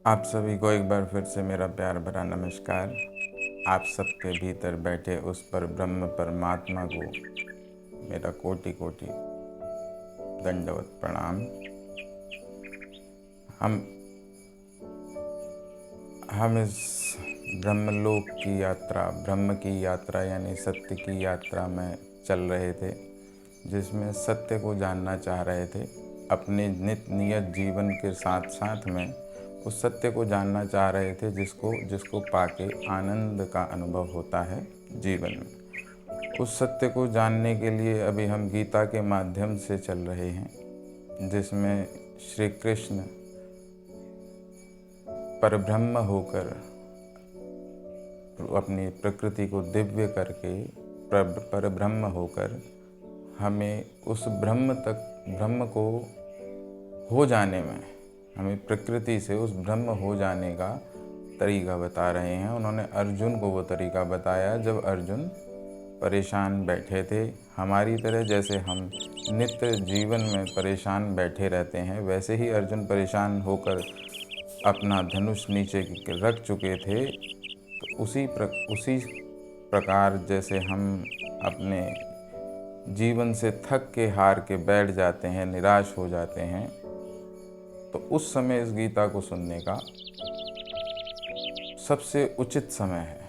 आप सभी को एक बार फिर से मेरा प्यार भरा नमस्कार। आप सबके भीतर बैठे उस पर ब्रह्म परमात्मा को मेरा कोटि कोटि दंडवत प्रणाम। हम इस ब्रह्मलोक की यात्रा, ब्रह्म की यात्रा यानी सत्य की यात्रा में चल रहे थे, जिसमें सत्य को जानना चाह रहे थे। अपने नित नियत जीवन के साथ साथ में उस सत्य को जानना चाह रहे थे जिसको पाके आनंद का अनुभव होता है जीवन में। उस सत्य को जानने के लिए अभी हम गीता के माध्यम से चल रहे हैं, जिसमें श्री कृष्ण परब्रह्म होकर अपनी प्रकृति को दिव्य करके परब्रह्म होकर हमें उस ब्रह्म को हो जाने में, हमें प्रकृति से उस ब्रह्म हो जाने का तरीका बता रहे हैं। उन्होंने अर्जुन को वो तरीका बताया जब अर्जुन परेशान बैठे थे। हमारी तरह जैसे हम नित्य जीवन में परेशान बैठे रहते हैं, वैसे ही अर्जुन परेशान होकर अपना धनुष नीचे रख चुके थे। तो उसी प्रकार जैसे हम अपने जीवन से थक के हार के बैठ जाते हैं, निराश हो जाते हैं, तो उस समय इस गीता को सुनने का सबसे उचित समय है।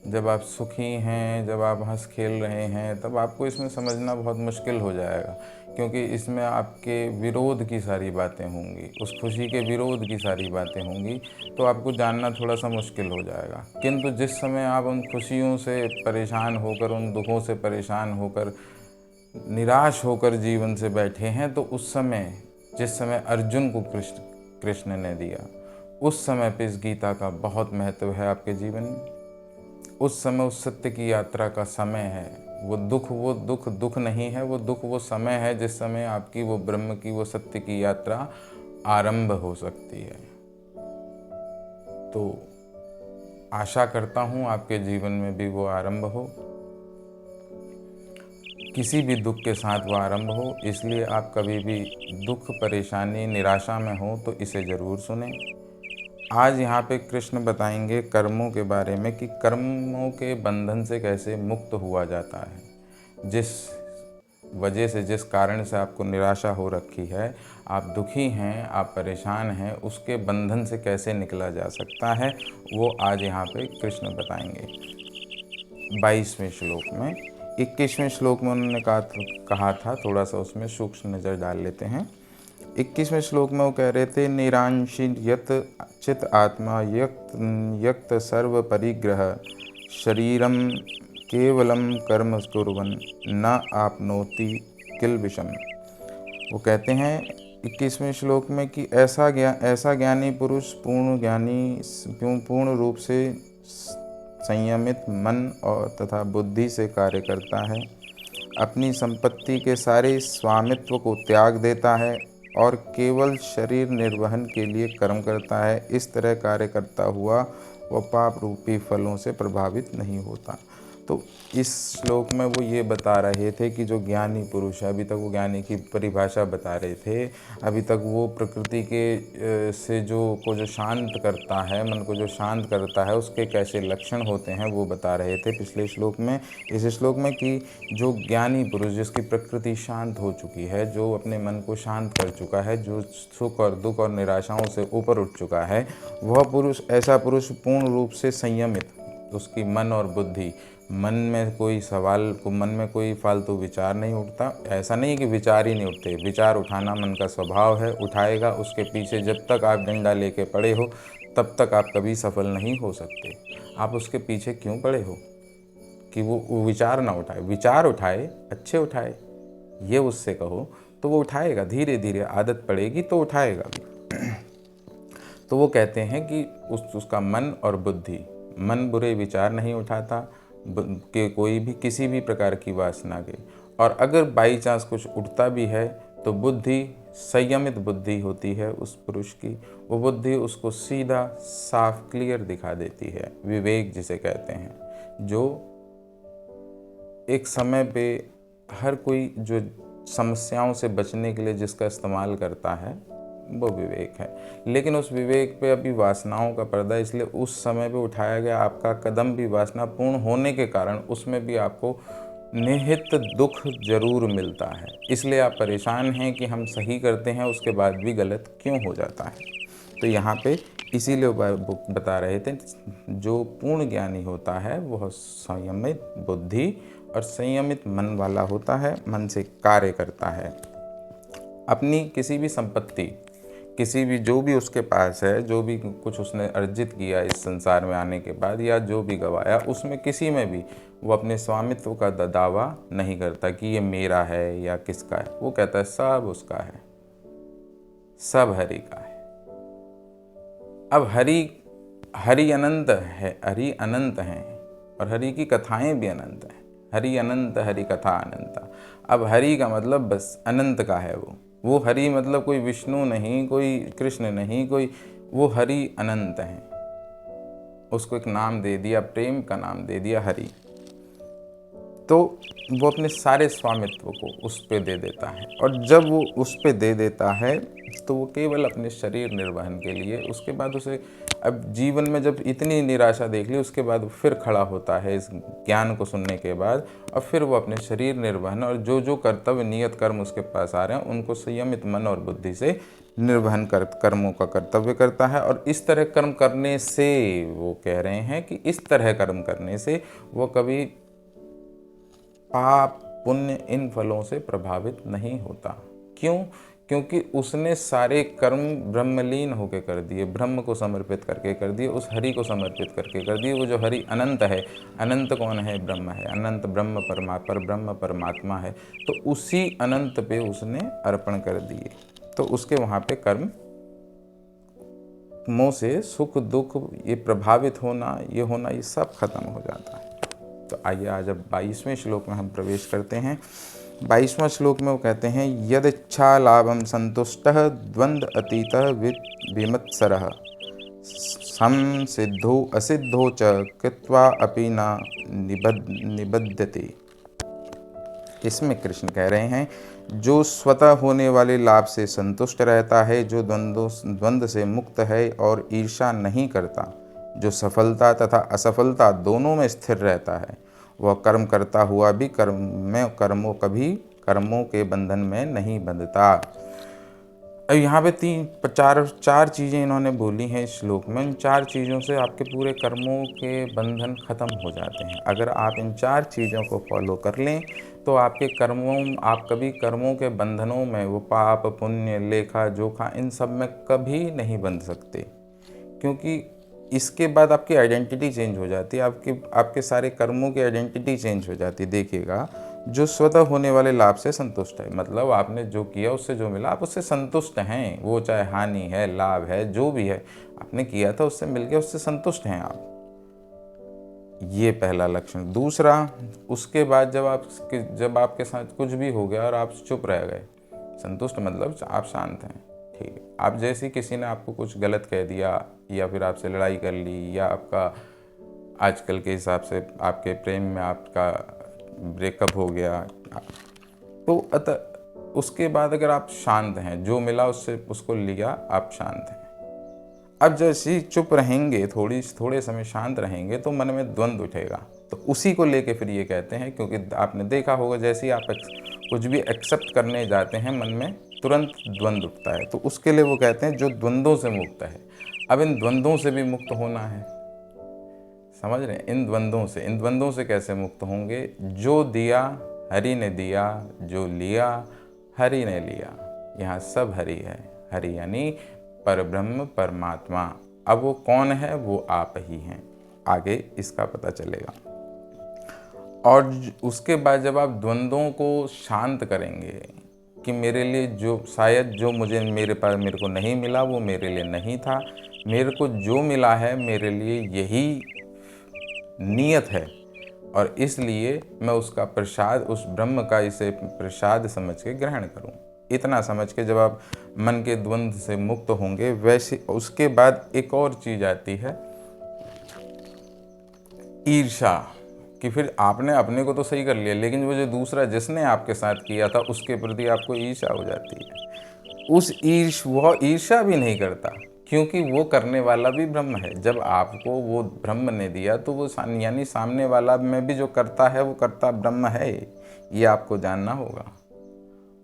जब आप सुखी हैं, जब आप हंस खेल रहे हैं, तब आपको इसमें समझना बहुत मुश्किल हो जाएगा, क्योंकि इसमें आपके विरोध की सारी बातें होंगी, उस खुशी के विरोध की सारी बातें होंगी, तो आपको जानना थोड़ा सा मुश्किल हो जाएगा। किंतु जिस समय आप उन खुशियों से परेशान होकर, उन दुखों से परेशान होकर, निराश होकर जीवन से बैठे हैं, तो उस समय जिस समय अर्जुन को कृष्ण ने दिया, उस समय पे इस गीता का बहुत महत्व है आपके जीवन में। उस समय उस सत्य की यात्रा का समय है। वो दुख नहीं है, वो समय है जिस समय आपकी वो ब्रह्म की, वो सत्य की यात्रा आरंभ हो सकती है। तो आशा करता हूँ आपके जीवन में भी वो आरंभ हो, किसी भी दुख के साथ वो आरंभ हो। इसलिए आप कभी भी दुख, परेशानी, निराशा में हो तो इसे ज़रूर सुनें। आज यहाँ पे कृष्ण बताएंगे कर्मों के बारे में, कि कर्मों के बंधन से कैसे मुक्त हुआ जाता है। जिस वजह से, जिस कारण से आपको निराशा हो रखी है, आप दुखी हैं, आप परेशान हैं, उसके बंधन से कैसे निकला जा सकता है, वो आज यहाँ पे कृष्ण बताएंगे 22वें श्लोक में। 21वें श्लोक में उन्होंने कहा था, थोड़ा सा उसमें सूक्ष्म नज़र डाल लेते हैं। 21वें श्लोक में वो कह रहे थे, निरांशी यत चित आत्मा यक्त सर्व परिग्रह शरीरम केवलम कर्म कुर्वन् न आपनोति किल विषम। वो कहते हैं 21वें श्लोक में कि ऐसा ज्ञानी पुरुष पूर्ण रूप से संयमित मन और तथा बुद्धि से कार्य करता है, अपनी संपत्ति के सारे स्वामित्व को त्याग देता है और केवल शरीर निर्वहन के लिए कर्म करता है। इस तरह कार्य करता हुआ वह पाप रूपी फलों से प्रभावित नहीं होता। तो इस श्लोक में वो ये बता रहे थे कि जो ज्ञानी पुरुष है, अभी तक वो ज्ञानी की परिभाषा बता रहे थे। अभी तक वो प्रकृति के से जो शांत करता है, मन को जो शांत करता है, उसके कैसे लक्षण होते हैं वो बता रहे थे पिछले श्लोक में। इस श्लोक में कि जो ज्ञानी पुरुष, जिसकी प्रकृति शांत हो चुकी है, जो अपने मन को शांत कर चुका है, जो सुख और दुख और निराशाओं से ऊपर उठ चुका है, वह पुरुष, ऐसा पुरुष पूर्ण रूप से संयमित, उसकी मन और बुद्धि, मन में कोई फालतू विचार नहीं उठता। ऐसा नहीं कि विचार ही नहीं उठते, विचार उठाना मन का स्वभाव है, उठाएगा। उसके पीछे जब तक आप डंडा लेके पड़े हो, तब तक आप कभी सफल नहीं हो सकते। आप उसके पीछे क्यों पड़े हो कि वो विचार ना उठाए? विचार उठाए, अच्छे उठाए, ये उससे कहो तो वो उठाएगा। धीरे धीरे आदत पड़ेगी तो उठाएगा भी। तो वो कहते हैं कि उसका मन और बुद्धि, मन बुरे विचार नहीं उठाता कि कोई भी किसी भी प्रकार की वासना के, और अगर बाई चांस कुछ उठता भी है तो बुद्धि, संयमित बुद्धि होती है उस पुरुष की। वो बुद्धि उसको सीधा, साफ, क्लियर दिखा देती है। विवेक जिसे कहते हैं, जो एक समय पे हर कोई जो समस्याओं से बचने के लिए जिसका इस्तेमाल करता है, वो विवेक है। लेकिन उस विवेक पे अभी वासनाओं का पर्दा, इसलिए उस समय पे उठाया गया आपका कदम भी वासना पूर्ण होने के कारण उसमें भी आपको निहित दुख जरूर मिलता है। इसलिए आप परेशान हैं कि हम सही करते हैं उसके बाद भी गलत क्यों हो जाता है। तो यहाँ पे इसीलिए वो बता रहे थे, जो पूर्ण ज्ञानी होता है वह संयमित बुद्धि और संयमित मन वाला होता है, मन से कार्य करता है। अपनी किसी भी संपत्ति, किसी भी जो भी उसके पास है, जो भी कुछ उसने अर्जित किया इस संसार में आने के बाद या जो भी गवाया, उसमें किसी में भी वो अपने स्वामित्व का दावा नहीं करता कि ये मेरा है या किसका है। वो कहता है सब उसका है, सब हरि का है। अब हरि अनंत है, हरि अनंत हैं और हरि की कथाएं भी अनंत हैं। हरि अनंत, हरि कथा अनंता। अब हरि का मतलब बस अनंत का है। वो हरि मतलब कोई विष्णु नहीं, कोई कृष्ण नहीं, कोई, वो हरि अनंत हैं। उसको एक नाम दे दिया, प्रेम का नाम दे दिया हरि। तो वो अपने सारे स्वामित्व को उस पे दे देता है, और जब वो उस पे दे देता है तो वो केवल अपने शरीर निर्वहन के लिए, उसके बाद उसे, अब जीवन में जब इतनी निराशा देख ली उसके बाद फिर खड़ा होता है इस ज्ञान को सुनने के बाद, और फिर वो अपने शरीर निर्वहन और जो जो कर्तव्य नियत कर्म उसके पास आ रहे हैं उनको संयमित मन और बुद्धि से निर्वहन कर कर्मों का कर्तव्य करता है। और इस तरह कर्म करने से, वो कह रहे हैं कि इस तरह कर्म करने से वो कभी पाप पुण्य इन फलों से प्रभावित नहीं होता। क्यों? क्योंकि उसने सारे कर्म ब्रह्मलीन होकर कर दिए, ब्रह्म को समर्पित करके कर दिए, उस हरि को समर्पित करके कर दिए। वो जो हरि अनंत है, अनंत कौन है? ब्रह्म है। अनंत ब्रह्म ब्रह्म परमात्मा है। तो उसी अनंत पे उसने अर्पण कर दिए, तो उसके वहाँ पे कर्म मोह से सुख दुख, ये प्रभावित होना, ये होना, ये सब खत्म हो जाता है। तो आइए आज अब 22वें श्लोक में हम प्रवेश करते हैं। 22वां श्लोक में वो कहते हैं, यद इच्छा लाभम संतुष्टः द्वंद्व अतीतः विमत्सरः संसिद्धो असिद्धो च कृत्वा अपि न निबध्यते। इसमें कृष्ण कह रहे हैं, जो स्वतः होने वाले लाभ से संतुष्ट रहता है, जो द्वंद्व से मुक्त है और ईर्ष्या नहीं करता, जो सफलता तथा असफलता दोनों में स्थिर रहता है, वह कर्म करता हुआ भी कर्मों के बंधन में नहीं बंधता। अब यहाँ पे चार चीज़ें इन्होंने बोली हैं इस श्लोक में। इन 4 चीज़ों से आपके पूरे कर्मों के बंधन खत्म हो जाते हैं। अगर आप इन 4 चीज़ों को फॉलो कर लें तो आपके आप कभी कर्मों के बंधनों में, वो पाप पुण्य लेखा जोखा, इन सब में कभी नहीं बंध सकते। क्योंकि इसके बाद आपकी आइडेंटिटी चेंज हो जाती है, आपके सारे कर्मों की आइडेंटिटी चेंज हो जाती है। देखिएगा, जो स्वतः होने वाले लाभ से संतुष्ट है, मतलब आपने जो किया उससे जो मिला आप उससे संतुष्ट हैं। वो चाहे हानि है, लाभ है, जो भी है, आपने किया था उससे मिल गया, उससे संतुष्ट हैं आप। ये पहला लक्षण। दूसरा, उसके बाद जब आपके साथ कुछ भी हो गया और आप चुप रह गए, संतुष्ट मतलब आप शांत हैं, ठीक है। आप जैसे किसी ने आपको कुछ गलत कह दिया या फिर आपसे लड़ाई कर ली, या आपका आजकल के हिसाब से आपके प्रेम में आपका ब्रेकअप हो गया, तो अतः उसके बाद अगर आप शांत हैं, जो मिला उससे उसको लिया, आप शांत हैं। अब जैसे ही चुप रहेंगे, थोड़े समय शांत रहेंगे, तो मन में द्वंद्व उठेगा। तो उसी को लेके फिर ये कहते हैं, क्योंकि आपने देखा होगा जैसे ही आप कुछ भी एक्सेप्ट करने जाते हैं, मन में तुरंत द्वंद्व उठता है। तो उसके लिए वो कहते हैं जो द्वंद्वों से मुक्त है। अब इन द्वंद्वों से भी मुक्त होना है, समझ रहे हैं? इन द्वंद्वों से कैसे मुक्त होंगे? जो दिया हरि ने दिया, जो लिया हरि ने लिया। यहाँ सब हरि है। हरि यानी परब्रह्म परमात्मा। अब वो कौन है? वो आप ही हैं। आगे इसका पता चलेगा। और उसके बाद जब आप द्वंद्वों को शांत करेंगे कि मेरे लिए शायद जो मेरे को नहीं मिला वो मेरे लिए नहीं था, मेरे को जो मिला है मेरे लिए यही नियत है, और इसलिए मैं उसका प्रसाद, उस ब्रह्म का इसे प्रसाद समझ के ग्रहण करूं। इतना समझ के जब आप मन के द्वंद्व से मुक्त होंगे, वैसे उसके बाद एक और चीज आती है, ईर्ष्या। कि फिर आपने अपने को तो सही कर लिया, लेकिन वो जो दूसरा जिसने आपके साथ किया था उसके प्रति आपको ईर्ष्या हो जाती है। वह ईर्ष्या भी नहीं करता, क्योंकि वो करने वाला भी ब्रह्म है। जब आपको वो ब्रह्म ने दिया तो वो यानी सामने वाला में भी जो करता है वो करता ब्रह्म है, ये आपको जानना होगा।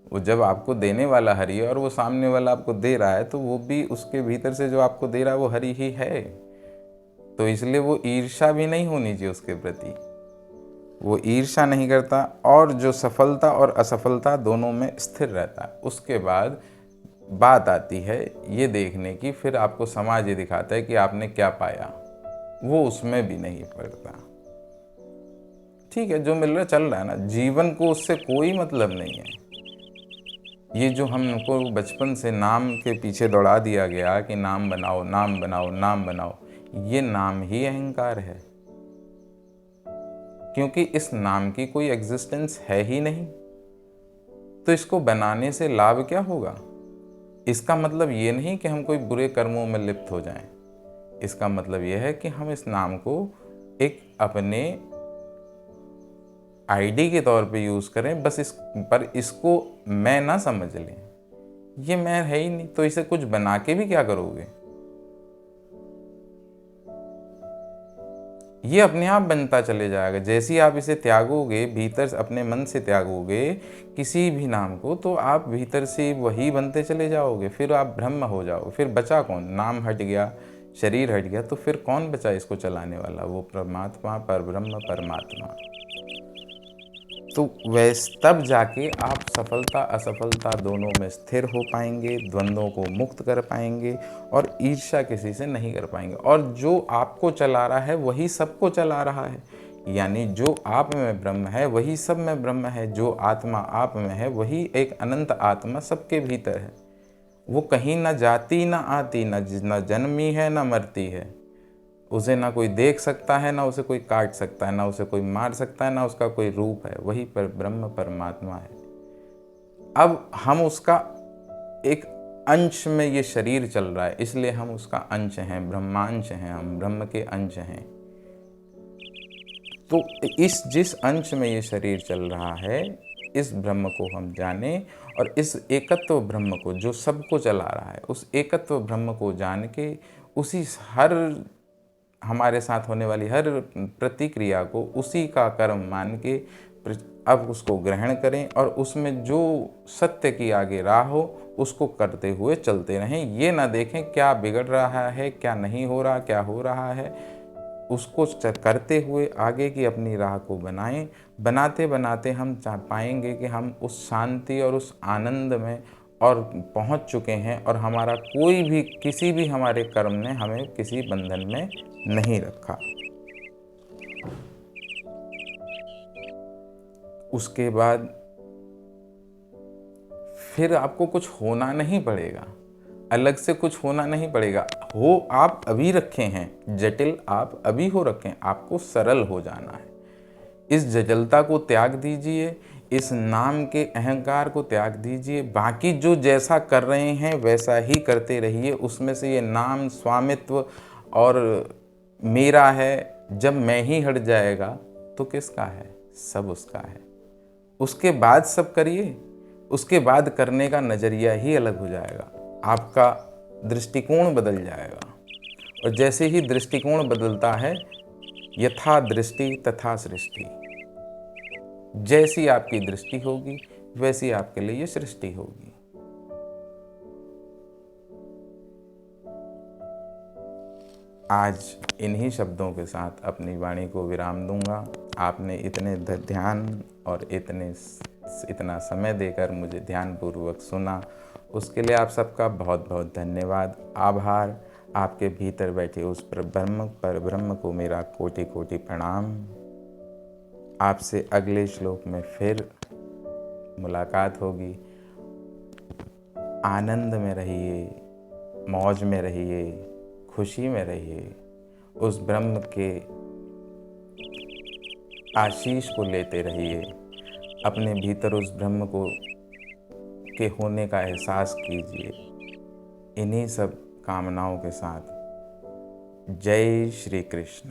वो जब आपको देने वाला हरि है और वो सामने वाला आपको दे रहा है, तो वो भी उसके भीतर से जो आपको दे रहा है वो हरि ही है। तो इसलिए वो ईर्ष्या भी नहीं होनी चाहिए उसके प्रति, वो ईर्ष्या नहीं करता, और जो सफलता और असफलता दोनों में स्थिर रहता है। उसके बाद बात आती है ये देखने की, फिर आपको समाज ये दिखाता है कि आपने क्या पाया, वो उसमें भी नहीं पड़ता। ठीक है, जो मिल रहा है चल रहा है ना, जीवन को उससे कोई मतलब नहीं है। ये जो हमको बचपन से नाम के पीछे दौड़ा दिया गया कि नाम बनाओ, नाम बनाओ, नाम बनाओ, ये नाम ही अहंकार है, क्योंकि इस नाम की कोई एग्जिस्टेंस है ही नहीं। तो इसको बनाने से लाभ क्या होगा? इसका मतलब ये नहीं कि हम कोई बुरे कर्मों में लिप्त हो जाएं। इसका मतलब यह है कि हम इस नाम को एक अपने आईडी के तौर पे यूज़ करें, बस इसको मैं ना समझ लें। ये मैं है ही नहीं, तो इसे कुछ बना के भी क्या करोगे? ये अपने आप बनता चले जाएगा। जैसे ही आप इसे त्यागोगे, भीतर अपने मन से त्यागोगे किसी भी नाम को, तो आप भीतर से वही बनते चले जाओगे। फिर आप ब्रह्म हो जाओ। फिर बचा कौन? नाम हट गया, शरीर हट गया, तो फिर कौन बचा इसको चलाने वाला? वो परमात्मा, परब्रह्म, परमात्मा। तो तब जाके आप सफलता असफलता दोनों में स्थिर हो पाएंगे, द्वंद्वों को मुक्त कर पाएंगे, और ईर्ष्या किसी से नहीं कर पाएंगे। और जो आपको चला रहा है वही सबको चला रहा है, यानी जो आप में ब्रह्म है वही सब में ब्रह्म है। जो आत्मा आप में है वही एक अनंत आत्मा सबके भीतर है। वो कहीं ना जाती ना आती, न जन्मी है ना मरती है। उसे ना कोई देख सकता है, ना उसे कोई काट सकता है, ना उसे कोई मार सकता है, ना उसका कोई रूप है। वही पर ब्रह्म परमात्मा है। अब हम उसका एक अंश में ये शरीर चल रहा है, इसलिए हम उसका अंश हैं, ब्रह्मांश हैं, हम ब्रह्म के अंश हैं। तो जिस अंश में ये शरीर चल रहा है, इस ब्रह्म को हम जाने, और इस एकत्व ब्रह्म को जो सबको चला रहा है, उस एकत्व ब्रह्म को जान के उसी हर हमारे साथ होने वाली हर प्रतिक्रिया को उसी का कर्म मान के अब उसको ग्रहण करें, और उसमें जो सत्य की आगे राह हो उसको करते हुए चलते रहें। ये ना देखें क्या बिगड़ रहा है, क्या नहीं हो रहा, क्या हो रहा है। उसको करते हुए आगे की अपनी राह को बनाएं। बनाते बनाते हम पाएंगे कि हम उस शांति और उस आनंद में और पहुंच चुके हैं, और हमारा कोई भी किसी भी हमारे कर्म ने हमें किसी बंधन में नहीं रखा। उसके बाद फिर आपको कुछ होना नहीं पड़ेगा, अलग से कुछ होना नहीं पड़ेगा। हो आप अभी रखे हैं, जटिल आप अभी हो रखे हैं, आपको सरल हो जाना है। इस जटिलता को त्याग दीजिए, इस नाम के अहंकार को त्याग दीजिए। बाकी जो जैसा कर रहे हैं वैसा ही करते रहिए। उसमें से ये नाम, स्वामित्व और मेरा है, जब मैं ही हट जाएगा तो किसका है? सब उसका है। उसके बाद सब करिए, उसके बाद करने का नज़रिया ही अलग हो जाएगा, आपका दृष्टिकोण बदल जाएगा। और जैसे ही दृष्टिकोण बदलता है, यथा दृष्टि तथा सृष्टि। जैसी आपकी दृष्टि होगी वैसी आपके लिए ये सृष्टि होगी। आज इन्हीं शब्दों के साथ अपनी वाणी को विराम दूंगा। आपने इतने ध्यान और इतना समय देकर मुझे ध्यानपूर्वक सुना, उसके लिए आप सबका बहुत बहुत धन्यवाद, आभार। आपके भीतर बैठे उस पर ब्रह्म को मेरा कोटि कोटि प्रणाम। आपसे अगले श्लोक में फिर मुलाकात होगी। आनंद में रहिए, मौज में रहिए, खुशी में रहिए। उस ब्रह्म के आशीष को लेते रहिए। अपने भीतर उस ब्रह्म को के होने का एहसास कीजिए। इन्हीं सब कामनाओं के साथ जय श्री कृष्ण।